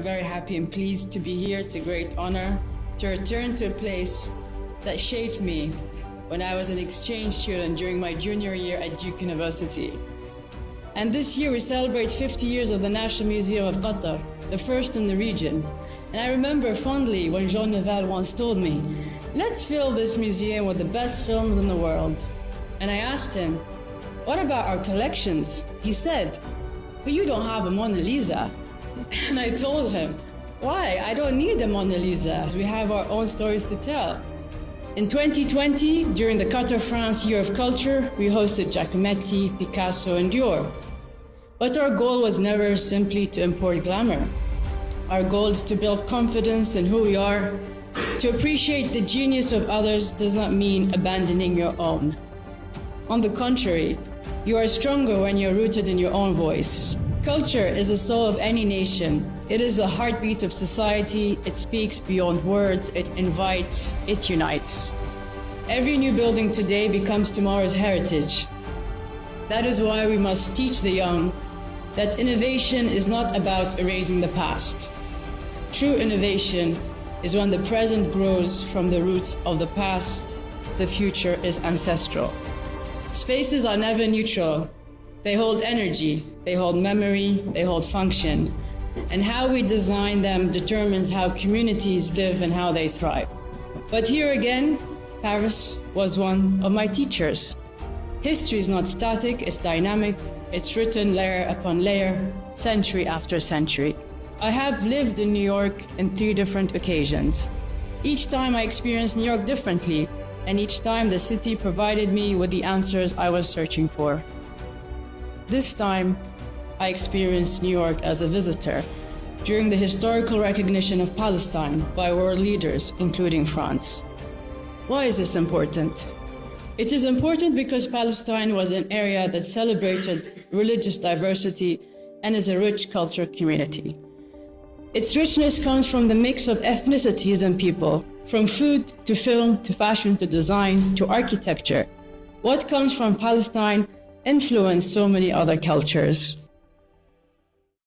very happy and pleased to be here. It's a great honor to return to a place that shaped me when I was an exchange student during my junior year at Duke University. And this year we celebrate 50 years of the National Museum of Qatar, the first in the region. And I remember fondly when Jean Nouvel once told me, let's fill this museum with the best films in the world. And I asked him, what about our collections? He said, but you don't have a Mona Lisa. And I told him, why? I don't need a Mona Lisa. We have our own stories to tell. In 2020, during the Qatar France Year of Culture, we hosted Giacometti, Picasso, and Dior. But our goal was never simply to import glamour. Our goal is to build confidence in who we are. To appreciate the genius of others does not mean abandoning your own. On the contrary, you are stronger when you're rooted in your own voice. Culture is the soul of any nation. It is the heartbeat of society. It speaks beyond words. It invites. It unites. Every new building today becomes tomorrow's heritage. That is why we must teach the young that innovation is not about erasing the past. True innovation is when the present grows from the roots of the past. The future is ancestral. Spaces are never neutral. They hold energy, they hold memory, they hold function. And how we design them determines how communities live and how they thrive. But here again, Paris was one of my teachers. History is not static, it's dynamic. It's written layer upon layer, century after century. I have lived in New York in 3 different occasions. Each time I experienced New York differently, and each time the city provided me with the answers I was searching for. This time, I experienced New York as a visitor during the historical recognition of Palestine by world leaders, including France. Why is this important? It is important because Palestine was an area that celebrated religious diversity and is a rich cultural community. Its richness comes from the mix of ethnicities and people, from food to film to fashion to design to architecture. What comes from Palestine influenced so many other cultures.